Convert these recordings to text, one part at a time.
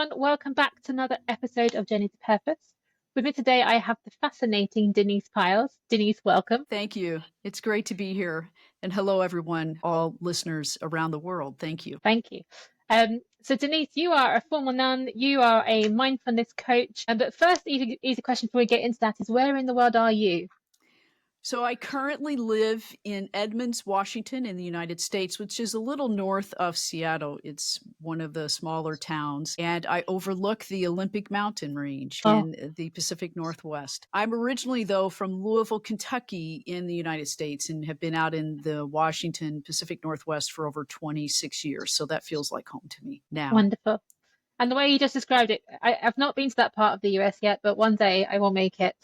everyone. Welcome back to another episode of Journey to Purpose. With me today, I have the fascinating Denise Pyles. Denise, welcome. Thank you. It's great to be here. And hello, everyone, all listeners around the world. Thank you. Thank you. So Denise, you are a former nun. You are a mindfulness coach. But first, easy question before we get into that is, where in the world are you? So I currently live in Edmonds, Washington, in the United States, which is a little north of Seattle. It's one of the smaller towns, and I overlook the Olympic mountain range in the Pacific Northwest. I'm originally, though, from Louisville, Kentucky in the United States, and have been out in the Washington Pacific Northwest for over 26 years. So that feels like home to me now. Wonderful. And the way you just described it, I've not been to that part of the US yet, but one day I will make it.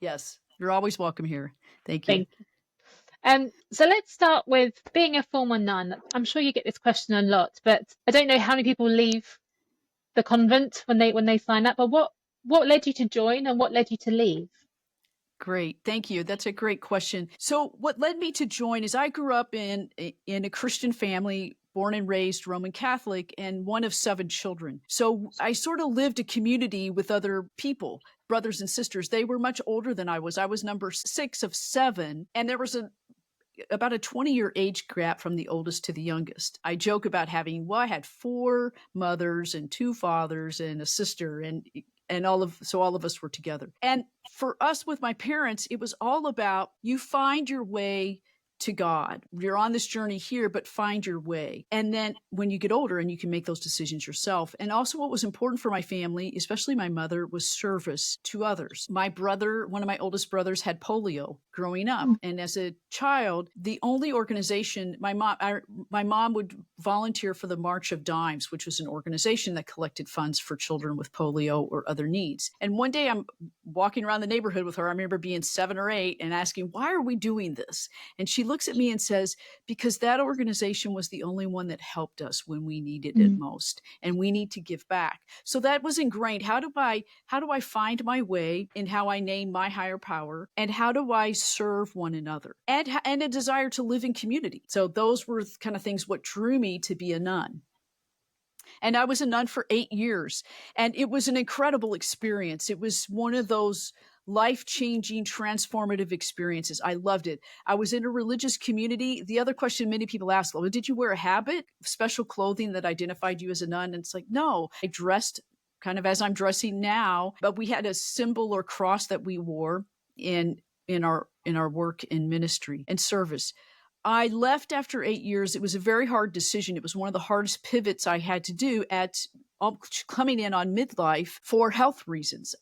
Yes, you're always welcome here. Thank you. So let's start with being a former nun. I'm sure you get this question a lot, but I don't know how many people leave the convent when they sign up. But what led you to join and what led you to leave? Great. Thank you. That's a great question. So what led me to join is I grew up in a Christian family, born and raised Roman Catholic, and one of 7 children. So I sort of lived a community with other people, brothers and sisters. They were much older than I was. I was number 6 of 7. And there was about a 20-year age gap from the oldest to the youngest. I joke about I had 4 mothers and 2 fathers and a sister, and all of us were together. And for us with my parents, it was all about, you find your way to God. You're on this journey here, but find your way. And then when you get older and you can make those decisions yourself. And also what was important for my family, especially my mother, was service to others. My brother, one of my oldest brothers, had polio growing up. And as a child, the only organization, my mom would volunteer for the March of Dimes, which was an organization that collected funds for children with polio or other needs. And one day I'm walking around the neighborhood with her. I remember being 7 or 8 and asking, why are we doing this? And she looks at me and says, because that organization was the only one that helped us when we needed it most, and we need to give back. So that was ingrained. How do I find my way in how I name my higher power, and how do I serve one another, and a desire to live in community? So those were kind of things what drew me to be a nun. And I was a nun for 8 years, and it was an incredible experience. It was one of those life-changing, transformative experiences. I loved it. I was in a religious community. The other question many people ask, well, did you wear a habit, special clothing that identified you as a nun? And it's like, no, I dressed kind of as I'm dressing now, but we had a symbol or cross that we wore in our work in ministry and service. I left after 8 years. It was a very hard decision. It was one of the hardest pivots I had to do coming in on midlife for health reasons.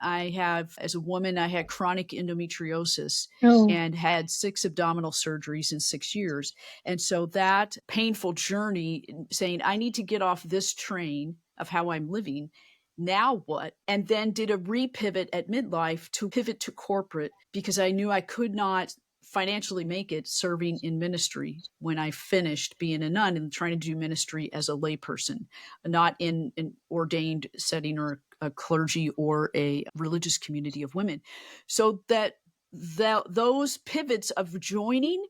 As a woman, I had chronic endometriosis and had 6 abdominal surgeries in 6 years. And so that painful journey, saying, I need to get off this train of how I'm living. Now what? And then did a repivot at midlife to pivot to corporate, because I knew I could not financially make it serving in ministry when I finished being a nun and trying to do ministry as a layperson, not in an ordained setting or a clergy or a religious community of women. So that those pivots of joining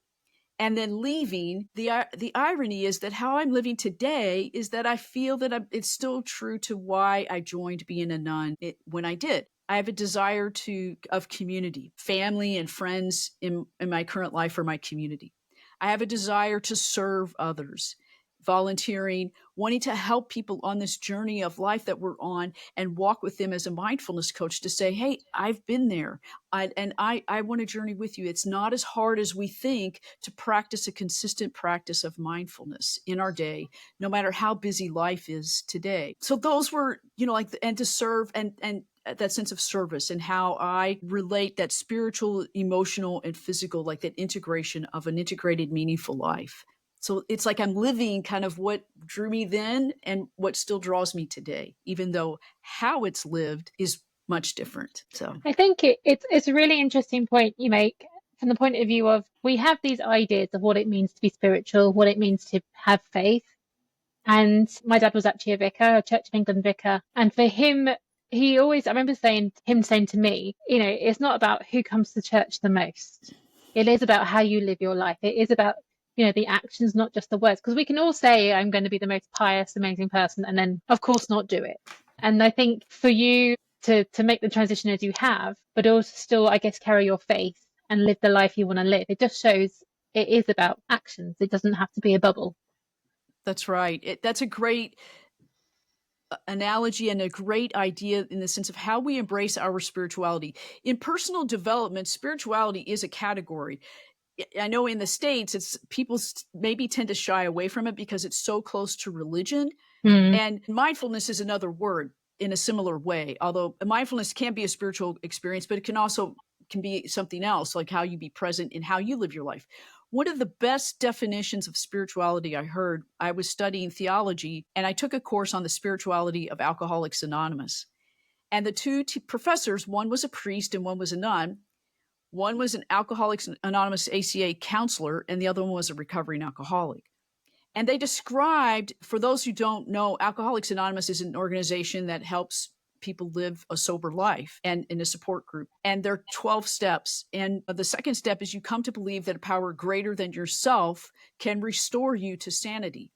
and then leaving, the irony is that how I'm living today is that I feel that it's still true to why I joined being a nun when I did. I have a desire of community, family and friends in my current life or my community. I have a desire to serve others, volunteering, wanting to help people on this journey of life that we're on, and walk with them as a mindfulness coach to say, hey, I've been there, and I want to journey with you. It's not as hard as we think to practice a consistent practice of mindfulness in our day, no matter how busy life is today. So those were, and to serve and that sense of service, and how I relate that spiritual, emotional, and physical, like that integration of an integrated, meaningful life. So it's like I'm living kind of what drew me then and what still draws me today, even though how it's lived is much different. So I think it's a really interesting point you make from the point of view of, we have these ideas of what it means to be spiritual, what it means to have faith. And my dad was actually a vicar, a Church of England vicar. And for him, I remember saying to me, it's not about who comes to church the most. It is about how you live your life. It is about the actions, not just the words. Because we can all say, I'm going to be the most pious, amazing person, and then, of course, not do it. And I think for you to make the transition as you have, but also still, I guess, carry your faith and live the life you want to live, it just shows it is about actions. It doesn't have to be a bubble. That's right. That's a great analogy and a great idea in the sense of how we embrace our spirituality. In personal development, spirituality is a category. I know in the States, it's people maybe tend to shy away from it because it's so close to religion. Mm. And mindfulness is another word in a similar way, although mindfulness can be a spiritual experience, but it can also can be something else, like how you be present in how you live your life. One of the best definitions of spirituality I heard, I was studying theology and I took a course on the spirituality of Alcoholics Anonymous. And the two professors, one was a priest and one was a nun. One was an Alcoholics Anonymous ACA counselor, and the other one was a recovering alcoholic. And they described, for those who don't know, Alcoholics Anonymous is an organization that helps people live a sober life and in a support group. And there are 12 steps. And the second step is you come to believe that a power greater than yourself can restore you to sanity.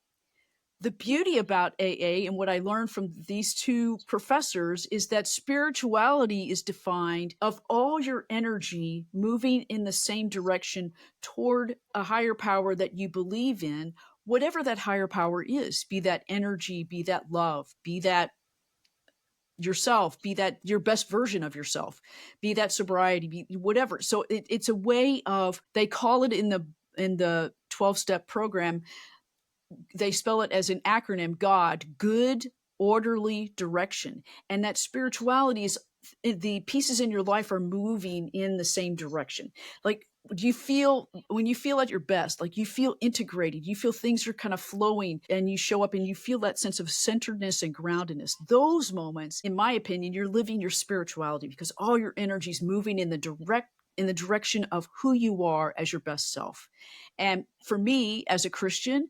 The beauty about AA and what I learned from these two professors is that spirituality is defined of all your energy moving in the same direction toward a higher power that you believe in, whatever that higher power is, be that energy, be that love, be that yourself, be that your best version of yourself, be that sobriety, be whatever. So it's a way of, they call it in the 12-step program, they spell it as an acronym, God, good, orderly direction. And that spirituality is, the pieces in your life are moving in the same direction. Like, do you feel, when you feel at your best, like you feel integrated, you feel things are kind of flowing and you show up and you feel that sense of centeredness and groundedness. Those moments, in my opinion, you're living your spirituality because all your energy is moving in the direction of who you are as your best self. And for me, as a Christian,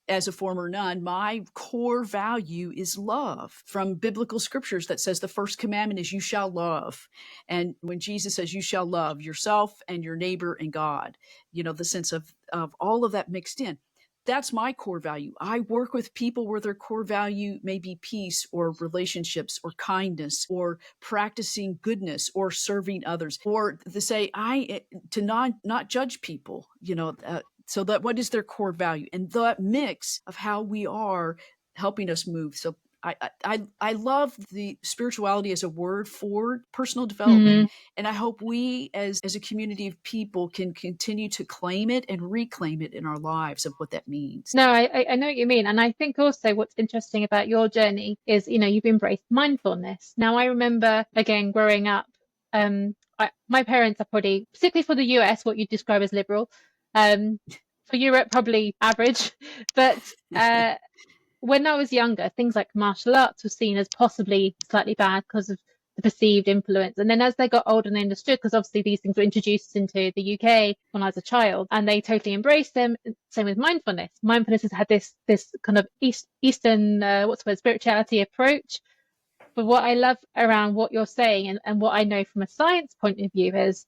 as a former nun, my core value is love from biblical scriptures that says the first commandment is you shall love. And when Jesus says you shall love yourself and your neighbor and God, the sense of all of that mixed in. That's my core value. I work with people where their core value may be peace or relationships or kindness or practicing goodness or serving others, or to say to not judge people, so that what is their core value, and that mix of how we are helping us move. So I love the spirituality as a word for personal development. Mm. And I hope we as a community of people can continue to claim it and reclaim it in our lives of what that means. No, I know what you mean. And I think also what's interesting about your journey is, you've embraced mindfulness. Now, I remember, again, growing up, my parents are probably, particularly for the US, what you describe as liberal. For Europe, probably average. But when I was younger, things like martial arts were seen as possibly slightly bad because of the perceived influence. And then as they got older and they understood, because obviously these things were introduced into the UK when I was a child, and they totally embraced them. Same with mindfulness. Mindfulness has had this kind of Eastern spirituality approach. But what I love around what you're saying and what I know from a science point of view is,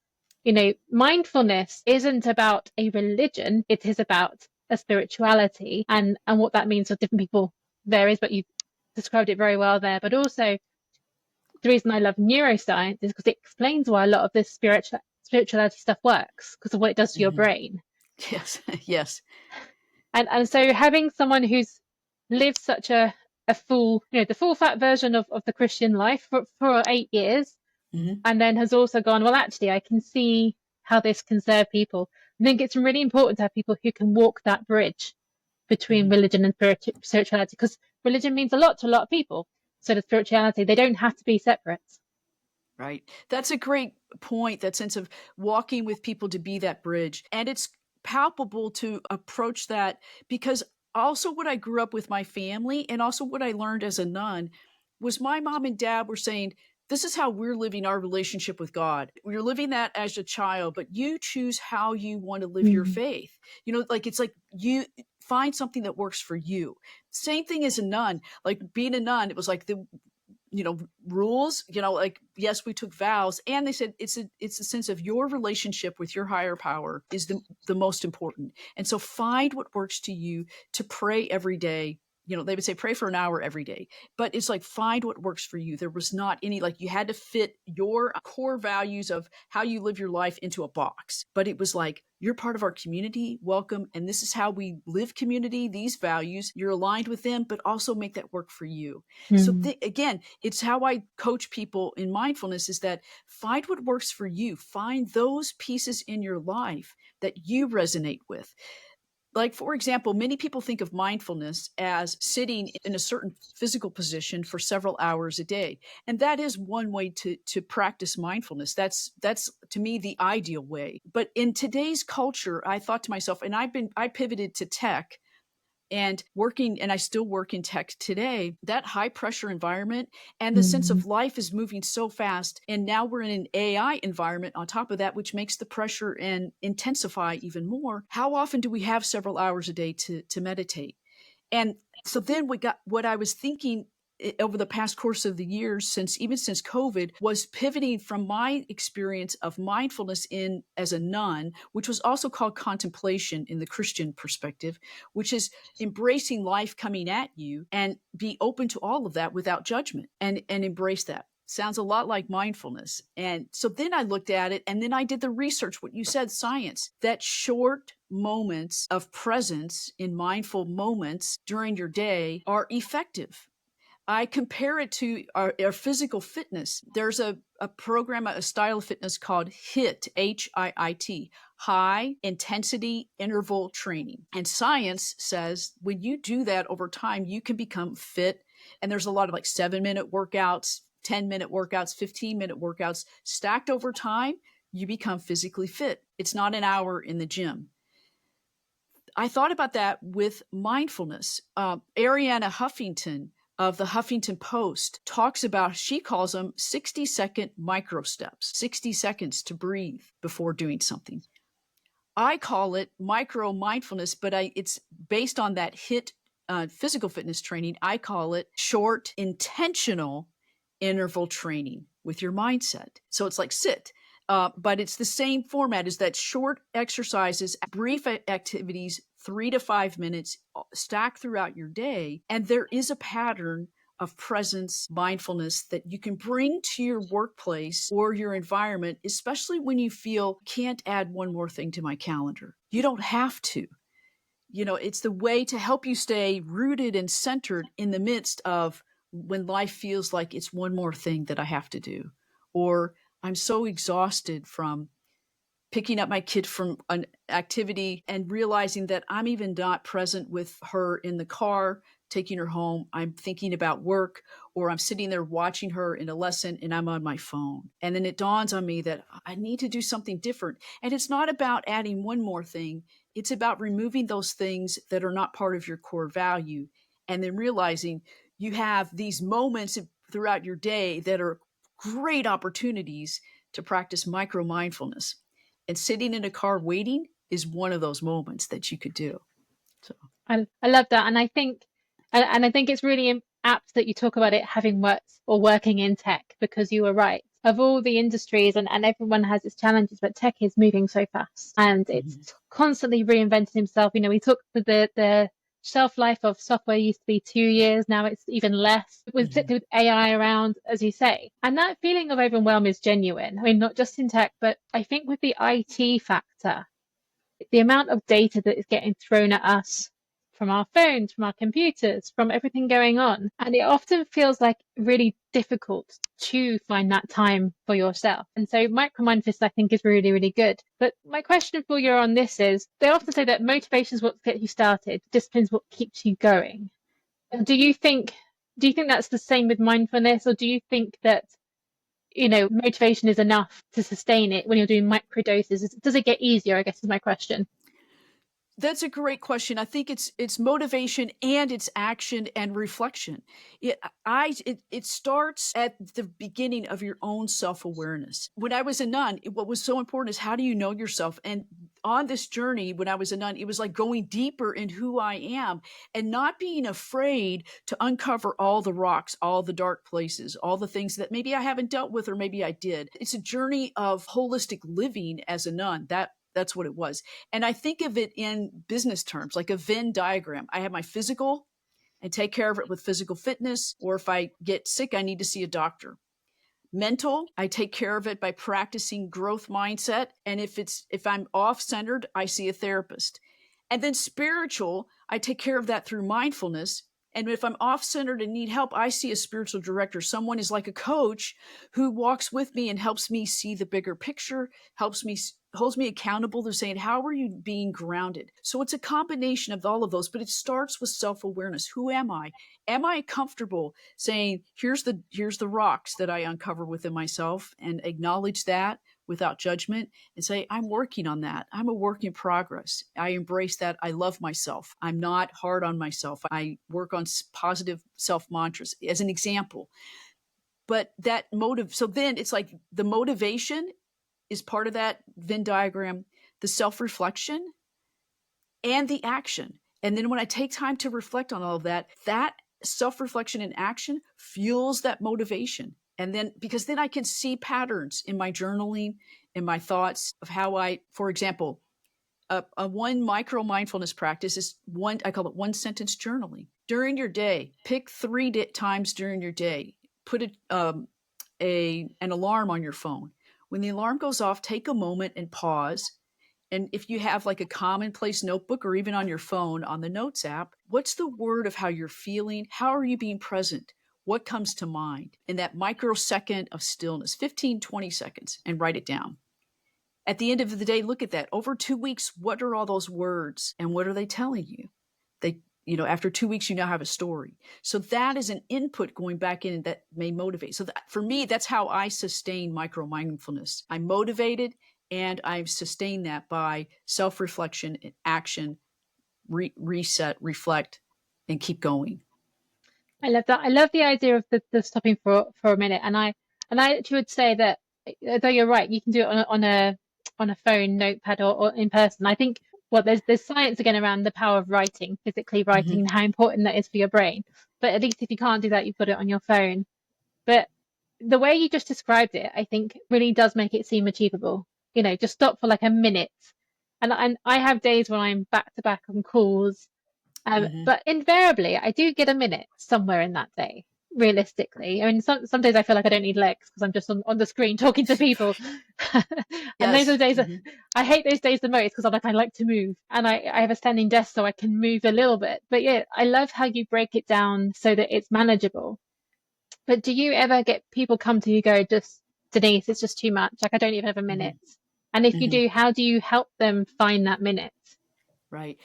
mindfulness isn't about a religion, it is about a spirituality, and what that means for different people varies, but you described it very well there. But also, the reason I love neuroscience is because it explains why a lot of this spirituality stuff works, because of what it does to your Mm-hmm. brain. Yes, yes. And so having someone who's lived such a full, the full fat version of the Christian life for 8 years, Mm-hmm. and then has also gone, well, actually, I can see how this can serve people. I think it's really important to have people who can walk that bridge between Mm-hmm. religion and spirituality, because religion means a lot to a lot of people. So does spirituality. They don't have to be separate. Right. That's a great point, that sense of walking with people to be that bridge. And it's palpable to approach that because also what I grew up with my family and also what I learned as a nun was my mom and dad were saying, this is how we're living our relationship with God. You're living that as a child, but you choose how you want to live your Mm. faith. It's like you find something that works for you. Same thing as a nun. Like being a nun, it was like rules, like, yes, we took vows. And they said it's a sense of your relationship with your higher power is the most important. And so find what works to you to pray every day. They would say pray for an hour every day, but it's like find what works for you. There was not any, like, you had to fit your core values of how you live your life into a box. But it was like, you're part of our community, welcome. And this is how we live community, these values, you're aligned with them, but also make that work for you. So again, it's how I coach people in mindfulness, is that find what works for you. Find those pieces in your life that you resonate with. Like, for example, many people think of mindfulness as sitting in a certain physical position for several hours a day. And that is one way to practice mindfulness. That's to me the ideal way. But in today's culture, I thought to myself, and I pivoted to tech and working, and I still work in tech today, that high pressure environment and the sense of life is moving so fast. And now we're in an AI environment on top of that, which makes the pressure and intensify even more. How often do we have several hours a day to meditate? And so then what I was thinking over the past course of the years, since COVID, was pivoting from my experience of mindfulness as a nun, which was also called contemplation in the Christian perspective, which is embracing life coming at you and be open to all of that without judgment and embrace that. Sounds a lot like mindfulness. And so then I looked at it, and then I did the research, what you said, science, that short moments of presence in mindful moments during your day are effective. I compare it to our physical fitness. There's a program, a style of fitness called HIIT, HIIT, high intensity interval training. And science says when you do that over time, you can become fit. And there's a lot of like 7-minute workouts, 10-minute workouts, 15-minute workouts stacked over time. You become physically fit. It's not an hour in the gym. I thought about that with mindfulness. Arianna Huffington of the Huffington Post talks about, she calls them 60-second micro steps, 60 seconds to breathe before doing something. I call it micro mindfulness, but it's based on that HIIT physical fitness training. I call it short intentional interval training with your mindset. So it's like sit. But it's the same format, is that short exercises, brief activities, 3 to 5 minutes, stacked throughout your day. And there is a pattern of presence, mindfulness that you can bring to your workplace or your environment, especially when you feel can't add one more thing to my calendar. You don't have to. It's the way to help you stay rooted and centered in the midst of when life feels like it's one more thing that I have to do, or I'm so exhausted from picking up my kid from an activity and realizing that I'm even not present with her in the car, taking her home. I'm thinking about work, or I'm sitting there watching her in a lesson and I'm on my phone. And then it dawns on me that I need to do something different. And it's not about adding one more thing. It's about removing those things that are not part of your core value. And then realizing you have these moments throughout your day that are great opportunities to practice micro mindfulness. And sitting in a car waiting is one of those moments that you could do. So I love that. And I think it's really apt that you talk about it having worked or working in tech, because you were right. Of all the industries, and everyone has its challenges, but tech is moving so fast and it's constantly reinventing himself. We took the shelf life of software used to be 2 years. Now it's even less, particularly with AI around, as you say. And that feeling of overwhelm is genuine. I mean, not just in tech, but I think with the IT factor, the amount of data that is getting thrown at us from our phones, from our computers, from everything going on. And it often feels like really difficult to find that time for yourself. And so micro-mindfulness, I think, is really, really good. But my question for you on this is, they often say that motivation is what gets you started, discipline is what keeps you going. Do you think that's the same with mindfulness, or do you think that motivation is enough to sustain it when you're doing micro doses? Does it get easier, I guess, is my question. That's a great question. I think it's motivation and it's action and reflection. It starts at the beginning of your own self-awareness. When I was a nun, what was so important is how do you know yourself? And on this journey, when I was a nun, it was like going deeper in who I am and not being afraid to uncover all the rocks, all the dark places, all the things that maybe I haven't dealt with or maybe I did. It's a journey of holistic living as a nun. That's what it was. And I think of it in business terms, like a Venn diagram. I have my physical and take care of it with physical fitness, or if I get sick, I need to see a doctor. Mental, I take care of it by practicing growth mindset. And if I'm off centered, I see a therapist. And then spiritual, I take care of that through mindfulness. And if I'm off centered and need help, I see a spiritual director. Someone is like a coach who walks with me and helps me see the bigger picture, holds me accountable. They're saying, how are you being grounded? So it's a combination of all of those, but it starts with self-awareness. Who am I? Am I comfortable saying, here's the rocks that I uncover within myself, and acknowledge that without judgment and say, I'm working on that. I'm a work in progress. I embrace that. I love myself. I'm not hard on myself. I work on positive self mantras as an example. But that motive, so then it's like the motivation is part of that Venn diagram, the self-reflection and the action. And then when I take time to reflect on all of that, that self-reflection and action fuels that motivation. And then, because then I can see patterns in my journaling, in my thoughts of how for example, a one micro mindfulness practice is I call it one sentence journaling. During your day, pick 3 times during your day, put an alarm on your phone. When the alarm goes off, take a moment and pause. And if you have like a commonplace notebook or even on your phone on the Notes app, what's the word of how you're feeling? How are you being present? What comes to mind in that microsecond of stillness, 15, 20 seconds, and write it down. At the end of the day, look at that. Over 2 weeks, what are all those words and what are they telling you? After 2 weeks, you now have a story. So that is an input going back in that may motivate. So for me, that's how I sustain micro mindfulness. I'm motivated and I've sustained that by self-reflection and action, reset, reflect, and keep going. I love that. I love the idea of the stopping for a minute. And I actually would say that, though you're right, you can do it on a phone, notepad, or in person. I think, well, there's science again around the power of writing, physically writing, and how important that is for your brain. But at least if you can't do that, you've got it on your phone. But the way you just described it, I think really does make it seem achievable. Just stop for like a minute. And I have days when I'm back to back on calls, but invariably, I do get a minute somewhere in that day, realistically. I mean, some days I feel like I don't need legs because I'm just on the screen talking to people. And those are the days that I hate those days the most because I like to move. And I have a standing desk so I can move a little bit. But yeah, I love how you break it down so that it's manageable. But do you ever get people come to you go, just Denise, it's just too much. Like I don't even have a minute. And if you do, how do you help them find that minute? Right.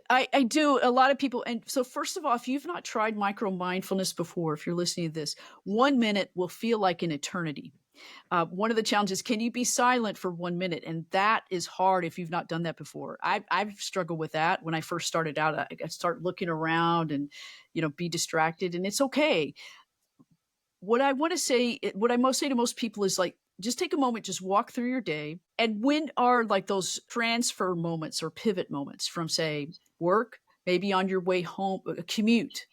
I do. A lot of people. And so first of all, if you've not tried micro mindfulness before, if you're listening to this, 1 minute will feel like an eternity. One of the challenges, can you be silent for 1 minute? And that is hard if you've not done that before. I've struggled with that when I first started out. I start looking around and, be distracted, and it's okay. What I most say to most people is like, just take a moment, just walk through your day. And when are like those transfer moments or pivot moments from, say, work, maybe on your way home, a commute,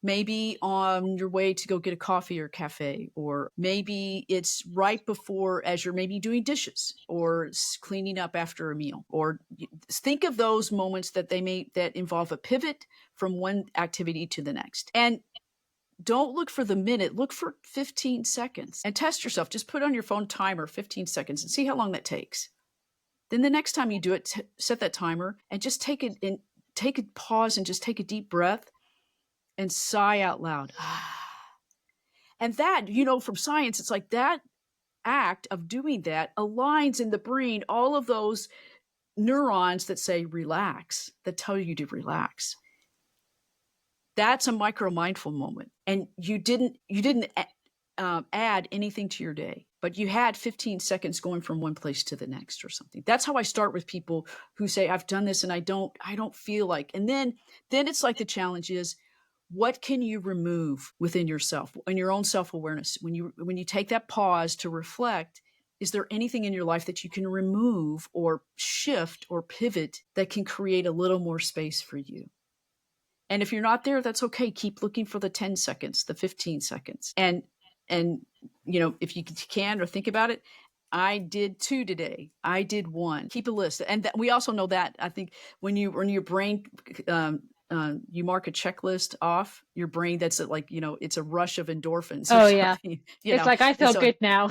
maybe on your way to go get a coffee or cafe, or maybe it's right before as you're maybe doing dishes or cleaning up after a meal, or think of those moments that involve a pivot from one activity to the next. And don't look for the minute, look for 15 seconds and test yourself. Just put on your phone timer 15 seconds and see how long that takes. Then the next time you do it, set that timer and just take a pause and just take a deep breath and sigh out loud. And that, from science, it's like that act of doing that aligns in the brain all of those neurons that say relax, that tell you to relax. That's a micro mindful moment. And you didn't add anything to your day, but you had 15 seconds going from one place to the next or something. That's how I start with people who say, I've done this and I don't feel like, and then it's like the challenge is, what can you remove within yourself and your own self-awareness? When you take that pause to reflect, is there anything in your life that you can remove or shift or pivot that can create a little more space for you? And if you're not there, that's okay. Keep looking for the 10 seconds, the 15 seconds. And if you can or think about it, I did 2 today. I did 1. Keep a list. And we also know that, I think, when your brain, you mark a checklist off, your brain, that's like, it's a rush of endorphins or Oh yeah. something. It's like, I feel so, good now.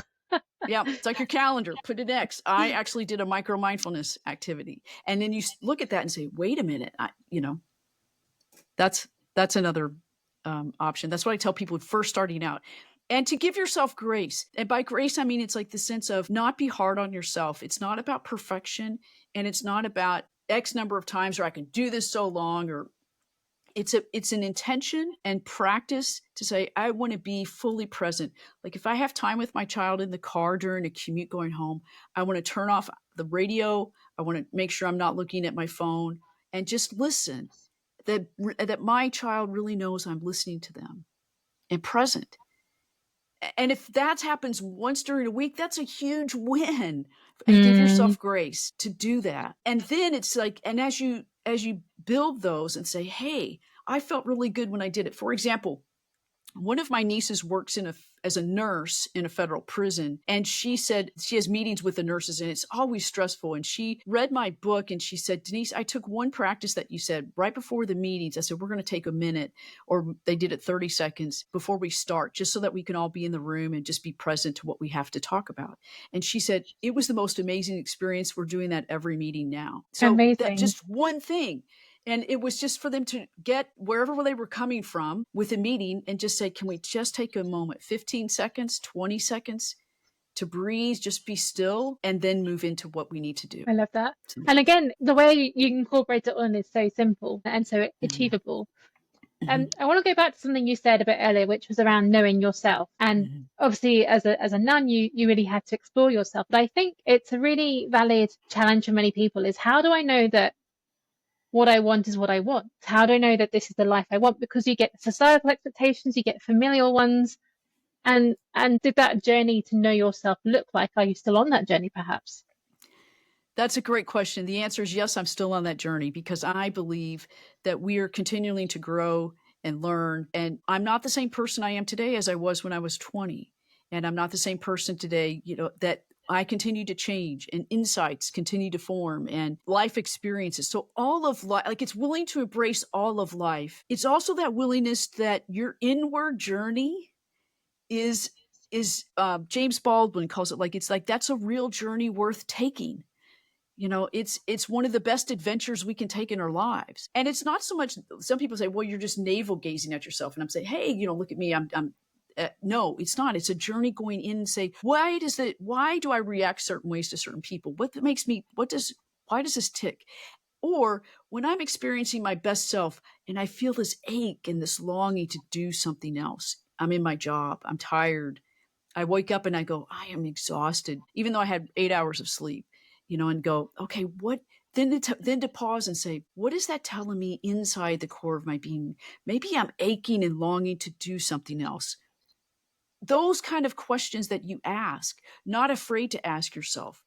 yeah, it's like your calendar. Put an X. I actually did a micro mindfulness activity. And then you look at that and say, wait a minute, that's another option. That's what I tell people first starting out. And to give yourself grace. And by grace, I mean, it's like the sense of not be hard on yourself. It's not about perfection, and it's not about X number of times, or I can do this so long, or it's an intention and practice to say, I want to be fully present. Like if I have time with my child in the car during a commute going home, I want to turn off the radio. I want to make sure I'm not looking at my phone and just listen, that my child really knows I'm listening to them and present. And if that happens once during a week, that's a huge win. And give yourself grace to do that. And then it's like, and as you build those and say, hey, I felt really good when I did it. For example, one of my nieces works as a nurse in a federal prison. And she said she has meetings with the nurses and it's always stressful. And she read my book and she said, Denise, I took one practice that you said right before the meetings. I said, we're going to take a minute, or they did it 30 seconds before we start, just so that we can all be in the room and just be present to what we have to talk about. And she said, it was the most amazing experience. We're doing that every meeting now. So Amazing. that just one thing. And it was just for them to get wherever they were coming from with a meeting and just say, can we just take a moment, 15 seconds, 20 seconds to breathe, just be still, and then move into what we need to do. I love that. And again, the way you incorporate it on is so simple and so achievable. And I want to go back to something you said a bit earlier, which was around knowing yourself. And obviously, as a nun, you really had to explore yourself. But I think it's a really valid challenge for many people is, how do I know that what I want is what I want? How do I know that this is the life I want? Because you get societal expectations, you get familial ones. And did that journey to know yourself look like? Are you still on that journey, perhaps? That's a great question. The answer is yes, I'm still on that journey, because I believe that we are continuing to grow and learn. And I'm not the same person I am today as I was when I was 20. And I'm not the same person today, that I continue to change, and insights continue to form, and life experiences. So all of life, like, it's willing to embrace all of life. It's also that willingness that your inward journey is James Baldwin calls it, like, it's like, that's a real journey worth taking. It's one of the best adventures we can take in our lives. And it's not so much, some people say, well, you're just navel gazing at yourself. And I'm saying, hey, look at me. No, it's not. It's a journey going in and say, why do I react certain ways to certain people? Why does this tick? Or when I'm experiencing my best self and I feel this ache and this longing to do something else, I'm in my job, I'm tired, I wake up and I go, I am exhausted, even though I had 8 hours of sleep, and go, okay, what? Then to pause and say, what is that telling me inside the core of my being? Maybe I'm aching and longing to do something else. Those kind of questions that you ask, not afraid to ask yourself.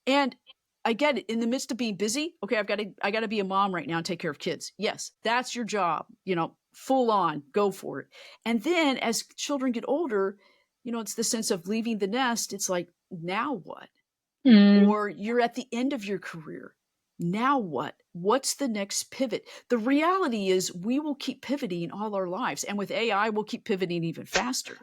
And I get it, in the midst of being busy. Okay, I got to be a mom right now and take care of kids. Yes, that's your job, full on, go for it. And then as children get older, it's the sense of leaving the nest. It's like, now what? Or you're at the end of your career. Now what? What's the next pivot? The reality is we will keep pivoting all our lives. And with AI, we'll keep pivoting even faster.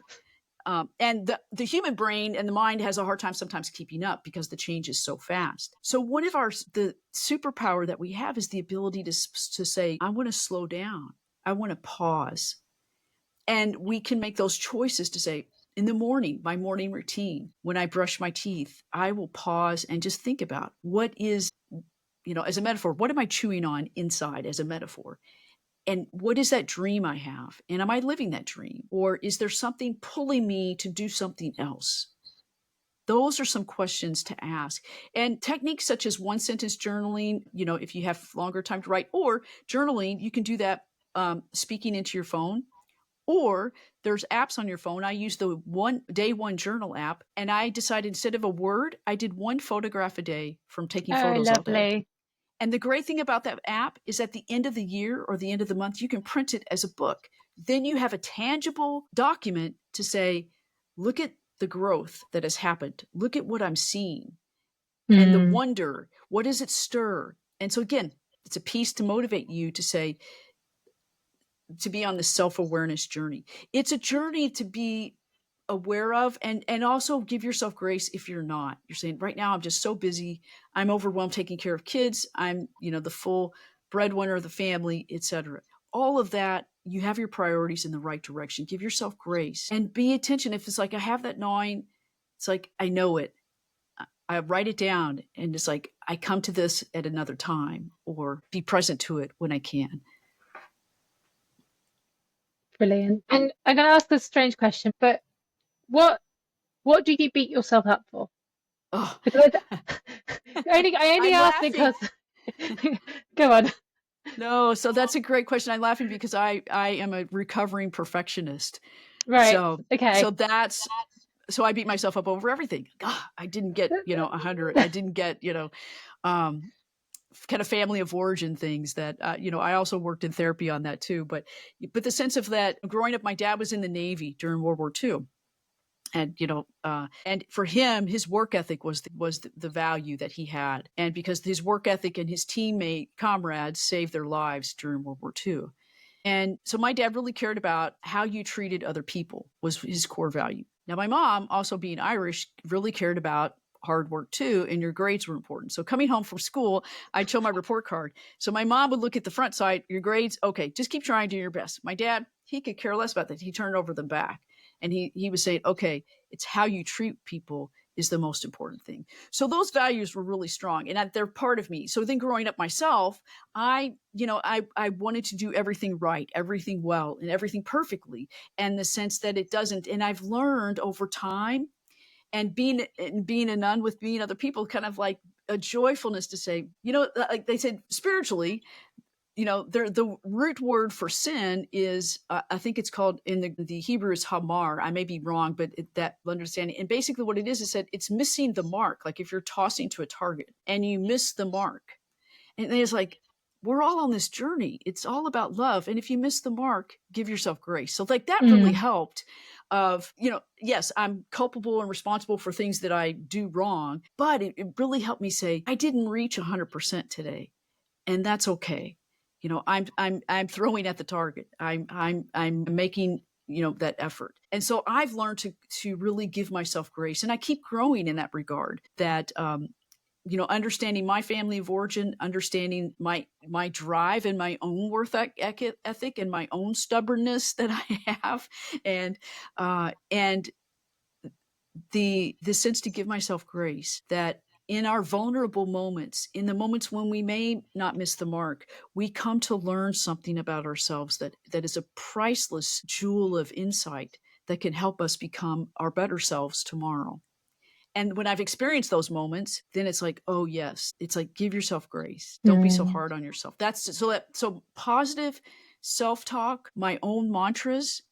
And the human brain and the mind has a hard time sometimes keeping up because the change is so fast. So one of the superpower that we have is the ability to say, I want to slow down. I want to pause. And we can make those choices to say, in the morning, my morning routine, when I brush my teeth, I will pause and just think about what is, as a metaphor, what am I chewing on inside as a metaphor? And what is that dream I have? And am I living that dream? Or is there something pulling me to do something else? Those are some questions to ask. And techniques such as one sentence journaling, if you have longer time to write, or journaling, you can do that speaking into your phone. Or there's apps on your phone. I use the day one journal app, and I decided instead of a word, I did one photograph a day from taking Oh, photos all day. lovely. And the great thing about that app is at the end of the year or the end of the month, you can print it as a book. Then you have a tangible document to say, look at the growth that has happened. Look at what I'm seeing and the wonder. What does it stir? And so again, it's a piece to motivate you to say, to be on the self-awareness journey. It's a journey to be aware of, and also give yourself grace if you're not. You're saying, right now I'm just so busy, I'm overwhelmed taking care of kids, I'm the full breadwinner of the family, etc. All of that, you have your priorities in the right direction. Give yourself grace and be attention. If it's like I have that gnawing, it's like I know it, I write it down, and it's like I come to this at another time, or be present to it when I can. Brilliant. And I'm going to ask a strange question, but what do you beat yourself up for? Oh, Because I only I'm ask laughing. because go on. No, so that's a great question. I'm laughing because I am a recovering perfectionist. Right. So Okay. so I beat myself up over everything. God, I didn't get 100. I didn't get um, kind of family of origin things that I also worked in therapy on that too. But the sense of that growing up, my dad was in the Navy during World War II. And and for him, his work ethic was the value that he had, and because his work ethic and his teammate comrades saved their lives during World War II. And so my dad really cared about how you treated other people, was his core value. Now my mom, also being Irish, really cared about hard work too, and your grades were important. So coming home from school, I'd show my report card. So my mom would look at the front side, your grades, okay, just keep trying, do your best. My dad, he could care less about that. He turned over the back. And he was saying, okay, it's how you treat people is the most important thing. So those values were really strong, and they're part of me. So then growing up myself, I wanted to do everything right, everything well, and everything perfectly. And the sense that it doesn't. And I've learned over time, and being a nun with being other people, kind of like a joyfulness to say, like they said spiritually, the root word for sin is, I think it's called in the Hebrew is hamar. I may be wrong, but that understanding. And basically what it is that it's missing the mark. Like if you're tossing to a target and you miss the mark, and it's like, we're all on this journey. It's all about love. And if you miss the mark, give yourself grace. So like that really helped of, yes, I'm culpable and responsible for things that I do wrong, but it really helped me say, I didn't reach 100% today. And that's okay. I'm throwing at the target. I'm making that effort. And so I've learned to really give myself grace, and I keep growing in that regard. That understanding my family of origin, understanding my drive and my own worth ethic and my own stubbornness that I have, and the sense to give myself grace that in our vulnerable moments, in the moments when we may not miss the mark, we come to learn something about ourselves that is a priceless jewel of insight that can help us become our better selves tomorrow. And when I've experienced those moments, then it's like, oh yes, it's like, give yourself grace. Don't be so hard on yourself. So positive self-talk, my own mantras,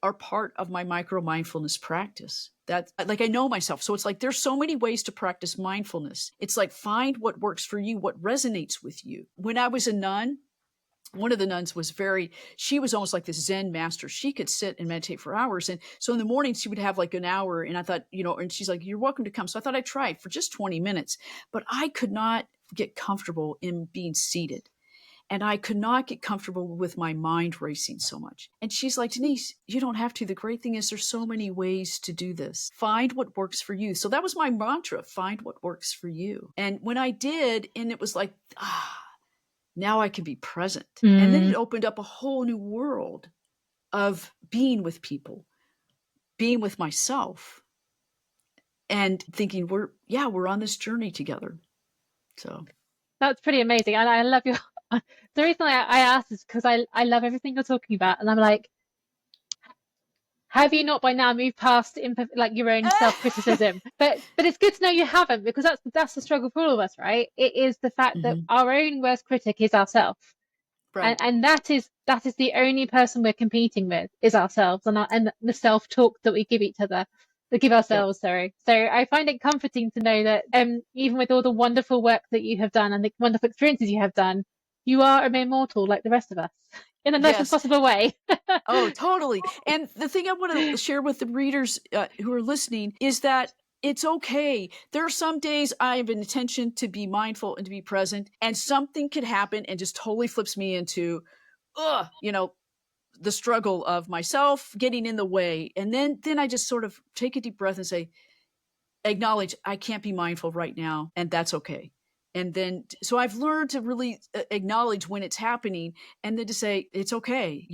are part of my micro mindfulness practice. That, like, I know myself. So it's like, there's so many ways to practice mindfulness. It's like, find what works for you, what resonates with you. When I was a nun, one of the nuns she was almost like this Zen master. She could sit and meditate for hours. And so in the morning she would have like an hour, and I thought, and she's like, you're welcome to come. So I thought I'd try it for just 20 minutes, but I could not get comfortable in being seated. And I could not get comfortable with my mind racing so much. And she's like, Denise, you don't have to. The great thing is there's so many ways to do this. Find what works for you. So that was my mantra, find what works for you. And when I did, and it was like, now I can be present. And then it opened up a whole new world of being with people, being with myself, and thinking we're on this journey together. So That's pretty amazing. And I love The reason I asked is because I love everything you're talking about, and I'm like, have you not by now moved past like your own self-criticism? But it's good to know you haven't, because that's the struggle for all of us, right? It is the fact that Mhm. our own worst critic is ourselves. Right. And that is the only person we're competing with is ourselves, and the self talk that we give each other, that give Yep. ourselves. Sorry. So I find it comforting to know that even with all the wonderful work that you have done and the wonderful experiences you have done, you are a mere mortal like the rest of us in the nicest Yes. possible way. Oh, totally. And the thing I want to share with the readers who are listening is that it's okay. There are some days I have an intention to be mindful and to be present, and something could happen and just totally flips me into, the struggle of myself getting in the way. And then I just sort of take a deep breath and say, acknowledge I can't be mindful right now, and that's okay. And then, so I've learned to really acknowledge when it's happening, and then to say, it's okay.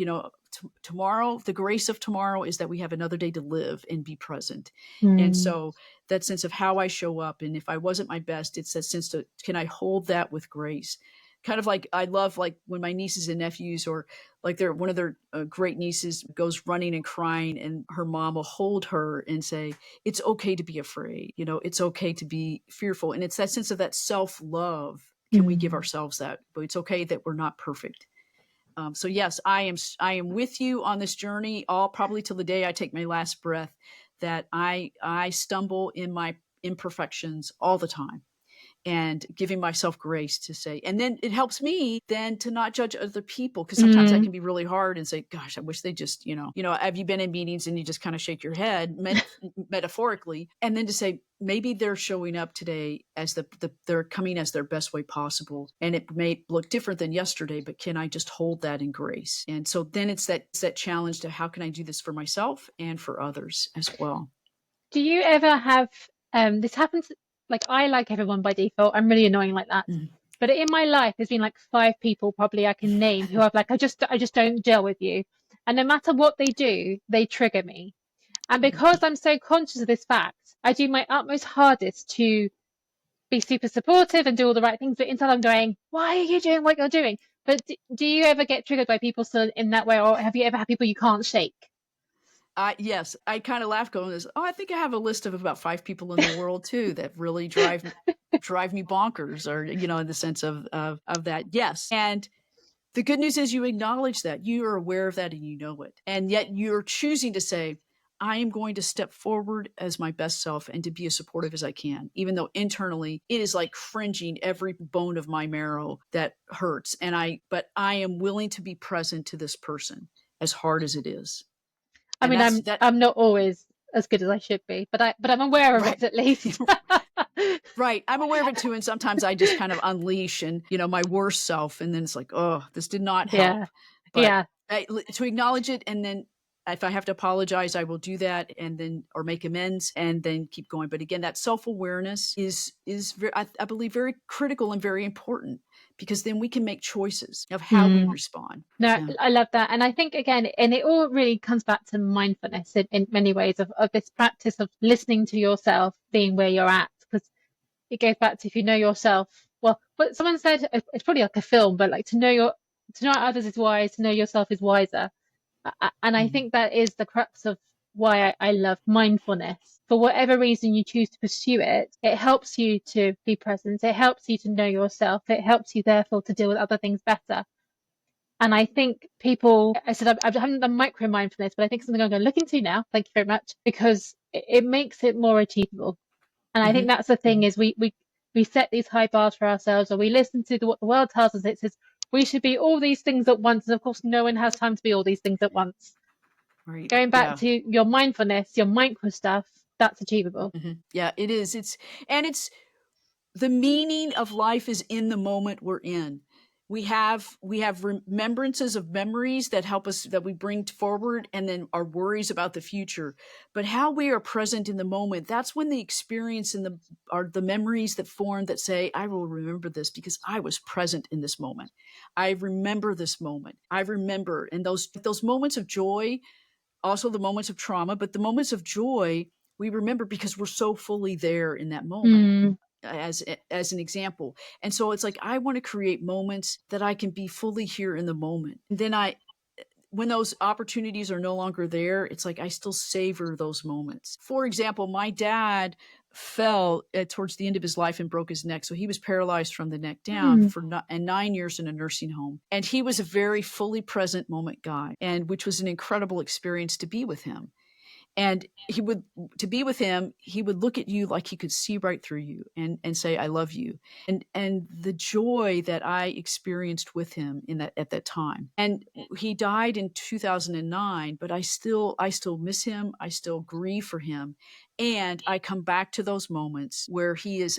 Tomorrow, the grace of tomorrow is that we have another day to live and be present. And Mm, so that sense of how I show up, and if I wasn't my best, it's that sense to, can I hold that with grace? Kind of like, I love like when my nieces and nephews, or like one of their great nieces goes running and crying, and her mom will hold her and say, it's okay to be afraid. It's okay to be fearful. And it's that sense of that self-love. Can we give mm, ourselves that? But it's okay that we're not perfect. So yes, I am with you on this journey, all probably till the day I take my last breath, that I stumble in my imperfections all the time, and giving myself grace to say, and then it helps me then to not judge other people, because sometimes that mm, can be really hard, and say, gosh, I wish they just, have you been in meetings and you just kind of shake your head metaphorically, and then to say, maybe they're showing up today as they're coming as their best way possible, and it may look different than yesterday, but can I just hold that in grace? And so then it's that challenge to, how can I do this for myself and for others as well? Do you ever have this happens? Like, I like everyone by default. I'm really annoying like that. Mhm. But in my life, there's been like five people probably I can name who I've like, I just don't gel with you. And no matter what they do, they trigger me. And because I'm so conscious of this fact, I do my utmost hardest to be super supportive and do all the right things. But inside I'm going, why are you doing what you're doing? But do you ever get triggered by people still in that way? Or have you ever had people you can't shake? Yes, I kind of laugh going, this, oh, I think I have a list of about five people in the world too that really drive me bonkers, or, in the sense of that. Yes. And the good news is, you acknowledge that, you are aware of that, and you know it. And yet you're choosing to say, I am going to step forward as my best self and to be as supportive as I can, even though internally it is like cringing every bone of my marrow that hurts. But I am willing to be present to this person, as hard as it is. I And mean, that's that. I'm not always as good as I should be, but I'm aware of Right. it at least. Right. I'm aware of it too. And sometimes I just kind of unleash, and, my worst self. And then it's like, oh, this did not Yeah, help. But yeah. to acknowledge it, and then if I have to apologize, I will do that, and then, or make amends, and then keep going. But again, that self-awareness is very, I believe, very critical and very important, because then we can make choices of how we Mm. respond. No, Yeah. I love that. And I think, again, and it all really comes back to mindfulness in many ways, of this practice of listening to yourself, being where you're at. Because it goes back to, if you know yourself, well, but someone said it's probably like a film, but like to know others is wise, to know yourself is wiser. And I Mhm. think that is the crux of why I love mindfulness. For whatever reason you choose to pursue it, it helps you to be present. It helps you to know yourself. It helps you, therefore, to deal with other things better. And I think people, I said, I haven't done micro mindfulness, but I think something I'm going to look into now. Thank you very much, because it makes it more achievable. And I think Mhm. that's the thing, Mhm. is we set these high bars for ourselves, or we listen to what the world tells us. It says we should be all these things at once. And of course, no one has time to be all these things at once. Right. Going back Yeah. to your mindfulness, your micro stuff, that's achievable. Yeah, it is. It's the meaning of life is in the moment we're in. We have remembrances of memories that help us, that we bring forward, and then our worries about the future. But how we are present in the moment, that's when the experience and the memories that form, that say, I will remember this because I was present in this moment. I remember this moment. I remember. And those moments of joy, also the moments of trauma, but the moments of joy we remember because we're so fully there in that moment. Mm. as an example. And so it's like, I want to create moments that I can be fully here in the moment. And then when those opportunities are no longer there, it's like I still savor those moments. For example, my dad fell towards the end of his life and broke his neck. So he was paralyzed from the neck down Mm. for 9 years in a nursing home. And he was a very fully present moment guy, and which was an incredible experience to be with him. And to be with him, he would look at you like he could see right through you and say, I love you. And the joy that I experienced with him at that time. And he died in 2009, but I still miss him. I still grieve for him. And I come back to those moments where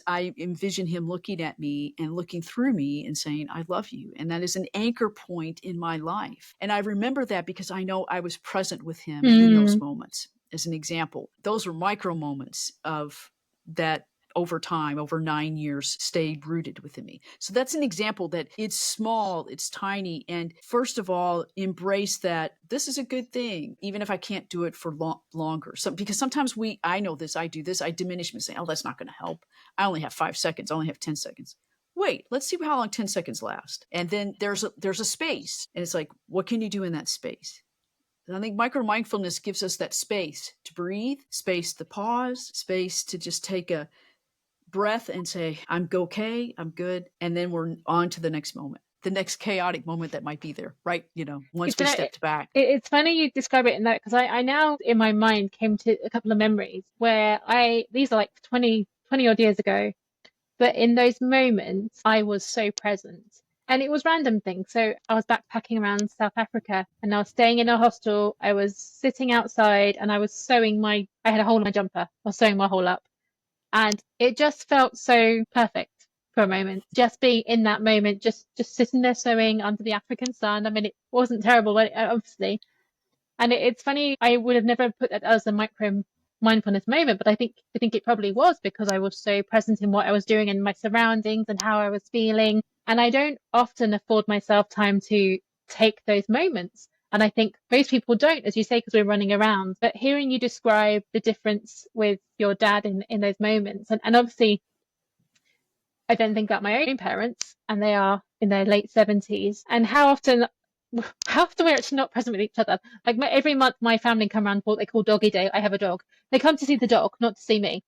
I envision him looking at me and looking through me and saying, I love you. And that is an anchor point in my life. And I remember that because I know I was present with him in those Mm. moments. As an example, those were micro moments of that over time, over 9 years, stayed rooted within me. So that's an example that it's small, it's tiny. And first of all, embrace that this is a good thing, even if I can't do it for longer. Because sometimes I know this, I do this, I diminish and say, oh, that's not going to help. I only have 5 seconds, I only have 10 seconds. Wait, let's see how long 10 seconds last. And then there's a space. And it's like, what can you do in that space? And I think micro mindfulness gives us that space to breathe, space to pause, space to just take a breath and say, I'm okay, I'm good. And then we're on to the next moment, the next chaotic moment that might be there, right? Once we stepped back. It's funny you describe it in that, because I now in my mind came to a couple of memories where these are like 20 odd years ago, but in those moments I was so present. And it was random things. So I was backpacking around South Africa and I was staying in a hostel. I was sitting outside and I was I had a hole in my jumper. I was sewing my hole up. And it just felt so perfect for a moment, just being in that moment, just sitting there sewing under the African sun. I mean, it wasn't terrible, obviously. And it's funny, I would have never put that as a micro mindfulness moment, but I think it probably was, because I was so present in what I was doing and my surroundings and how I was feeling. And I don't often afford myself time to take those moments. And I think most people don't, as you say, because we're running around. But hearing you describe the difference with your dad in those moments, and obviously I then think about my own parents, and they are in their late 70s, and how often we're actually not present with each other. Like every month, my family come around for what they call Doggy Day. I have a dog. They come to see the dog, not to see me.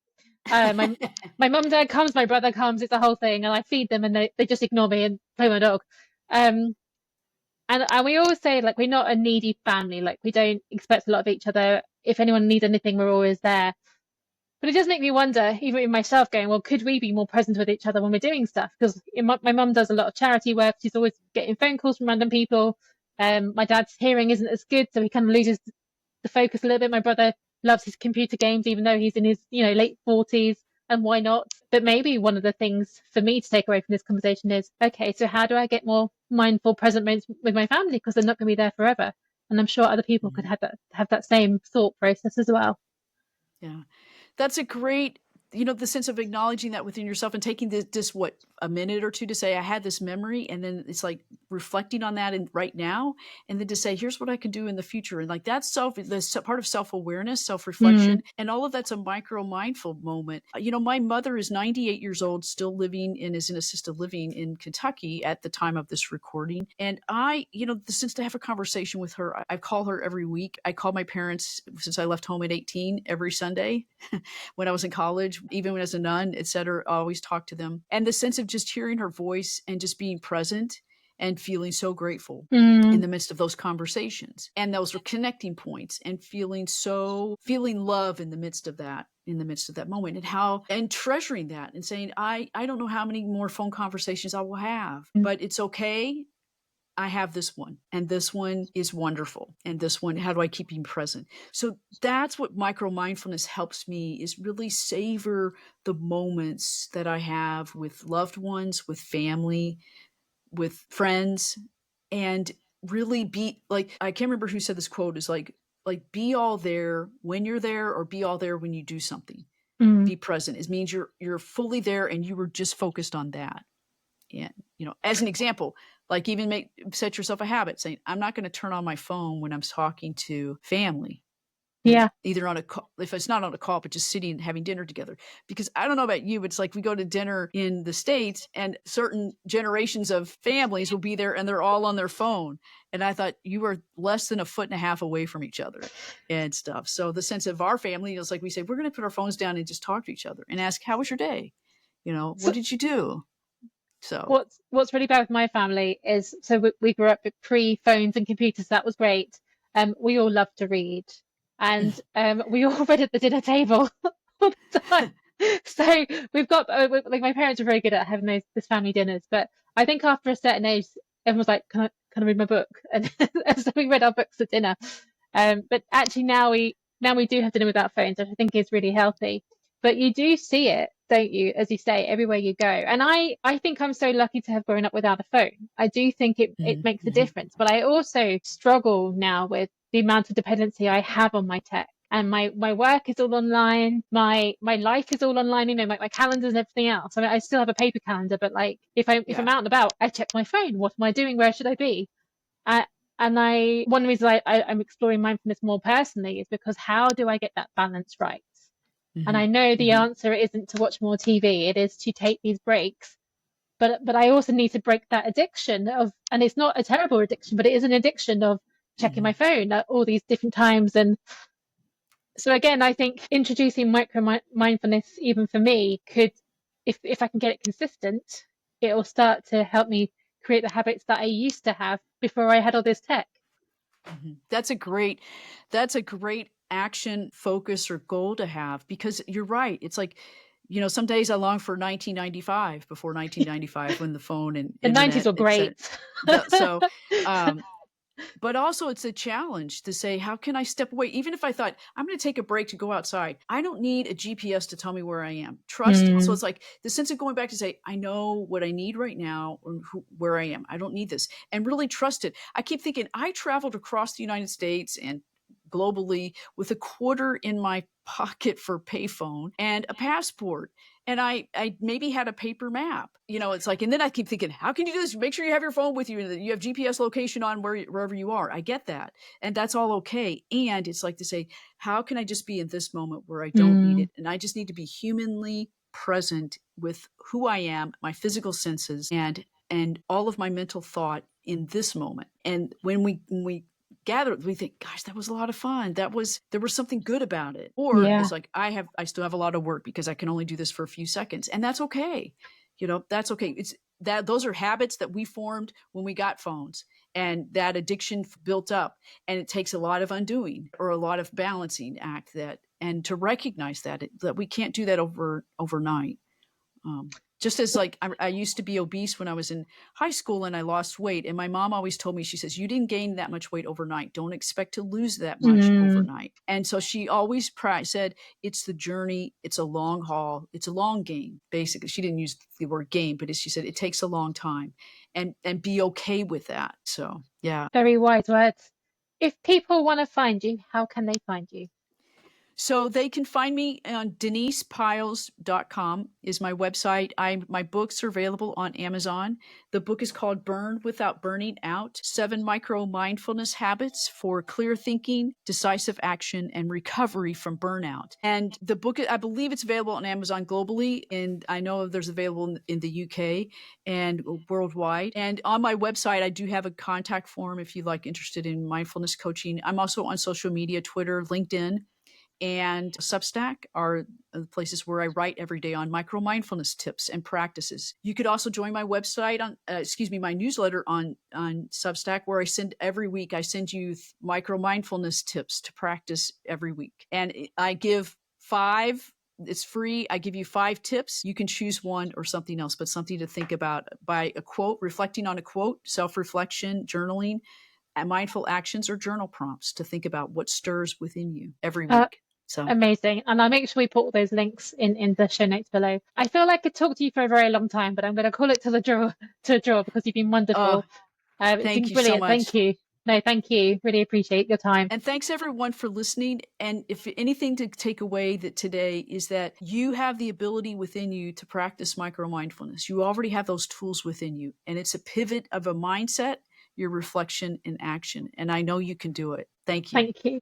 My mum and dad comes, my brother comes. It's a whole thing, and I feed them, and they just ignore me and play with my dog. Um, and we always say, like, we're not a needy family. Like, we don't expect a lot of each other. If anyone needs anything, we're always there. But it does make me wonder, even in myself, going, well, could we be more present with each other when we're doing stuff? Because my mum does a lot of charity work. She's always getting phone calls from random people. My dad's hearing isn't as good, so he kind of loses the focus a little bit. My brother loves his computer games, even though he's in his late 40s. And why not? But maybe one of the things for me to take away from this conversation is, okay, so how do I get more mindful, present moments with my family? Because they're not going to be there forever. And I'm sure other people could have that same thought process as well. Yeah. That's a great, the sense of acknowledging that within yourself and taking this what, a minute or two to say, I had this memory, and then it's like reflecting on that right now, and then to say, here's what I can do in the future. And like that's part of self-awareness, self-reflection, and all of that's a micro mindful moment. My mother is 98 years old, still living and is in assisted living in Kentucky at the time of this recording. And since to have a conversation with her, I call her every week. I call my parents since I left home at 18 every Sunday. When I was in college, even when as a nun, et cetera, I always talked to them. And the sense of just hearing her voice and just being present and feeling so grateful in the midst of those conversations. And those were connecting points, and feeling love in the midst of that moment, and treasuring that and saying, I don't know how many more phone conversations I will have, but it's okay. I have this one, and this one is wonderful. And this one, how do I keep being present? So that's what micro mindfulness helps me, is really savor the moments that I have with loved ones, with family, with friends, and really be like, I can't remember who said this quote, is like be all there when you're there, or be all there when you do something. Be present. It means you're fully there and you were just focused on that. And, as an example, like even set yourself a habit saying, I'm not going to turn on my phone when I'm talking to family. Yeah. either on a call, if it's not on a call, but just sitting and having dinner together. Because I don't know about you, it's like we go to dinner in the States and certain generations of families will be there and they're all on their phone. And I thought you were less than a foot and a half away from each other and stuff. So the sense of our family is like we say, we're going to put our phones down and just talk to each other and ask, how was your day? What So did you do? So, what's really bad with my family is, so we grew up with pre-phones and computers. So that was great. We all love to read, and we all read at the dinner table all the time. So we've got like my parents are very good at having this family dinners, but I think after a certain age, everyone was like, can I read my book? And, and so we read our books at dinner. But actually now we do have dinner without phones, which I think is really healthy. But you do see it, don't you, as you say, everywhere you go. And I think I'm so lucky to have grown up without a phone. I do think it makes a difference. But I also struggle now with the amount of dependency I have on my tech. And my work is all online. My life is all online, my calendars and everything else. I mean, I still have a paper calendar, but like if I'm out and about, I check my phone. What am I doing? Where should I be? Uh, and one reason I'm exploring mindfulness more personally is because how do I get that balance right? And I know the answer isn't to watch more TV. It is to take these breaks. But I also need to break that addiction of, and it's not a terrible addiction, but it is an addiction of checking my phone at all these different times. And so again, I think introducing micro mindfulness, even for me, could, if I can get it consistent, it will start to help me create the habits that I used to have before I had all this tech. That's a great action focus or goal to have, because you're right. It's like, some days I long for 1995, before 1995, when the phone and The 90s internet, were great. so, but also it's a challenge to say, how can I step away? Even if I thought I'm going to take a break to go outside, I don't need a GPS to tell me where I am. Trust. So it's like the sense of going back to say, I know what I need right now, or where I am. I don't need this, and really trust it. I keep thinking I traveled across the United States and globally with a quarter in my pocket for payphone and a passport. And I maybe had a paper map. It's like, and then I keep thinking, how can you do this? Make sure you have your phone with you and that you have GPS location on wherever you are. I get that. And that's all okay. And it's like to say, how can I just be in this moment where I don't need it? And I just need to be humanly present with who I am, my physical senses, and all of my mental thought in this moment. And when we gather, we think, gosh, that was a lot of fun. There was something good about it. Or it's like, I still have a lot of work because I can only do this for a few seconds. And that's okay. That's okay. It's that those are habits that we formed when we got phones, and that addiction built up, and it takes a lot of undoing or a lot of balancing act and to recognize that we can't do that overnight. Just as like I used to be obese when I was in high school and I lost weight. And my mom always told me, she says, you didn't gain that much weight overnight. Don't expect to lose that much overnight. And so she always said, it's the journey. It's a long haul. It's a long game. Basically, she didn't use the word game, but she said, it takes a long time, and be okay with that. So, yeah. Very wise words. If people want to find you, how can they find you? So they can find me on DenisePyles.com is my website. My books are available on Amazon. The book is called Burn Without Burning Out: 7 Micro Mindfulness Habits for Clear Thinking, Decisive Action, and Recovery from Burnout. And the book, I believe it's available on Amazon globally, and I know there's available in the UK and worldwide. And on my website, I do have a contact form if you're interested in mindfulness coaching. I'm also on social media, Twitter, LinkedIn, and Substack are the places where I write every day on micro mindfulness tips and practices. You could also join my website my newsletter on Substack, where I send every week. I send you micro mindfulness tips to practice every week, and I give 5. It's free. I give you 5 tips. You can choose one or something else, but something to think about by a quote, reflecting on a quote, self-reflection, journaling, and mindful actions or journal prompts to think about what stirs within you every week. So amazing. And I'll make sure we put all those links in the show notes below. I feel like I could talk to you for a very long time, but I'm going to call it to the draw because you've been wonderful. It's thank been you brilliant. so much. Thank you. No, thank you. Really appreciate your time. And thanks everyone for listening. And if anything to take away that today is that you have the ability within you to practice micro mindfulness. You already have those tools within you, and it's a pivot of a mindset, your reflection, and action. And I know you can do it. Thank you. Thank you.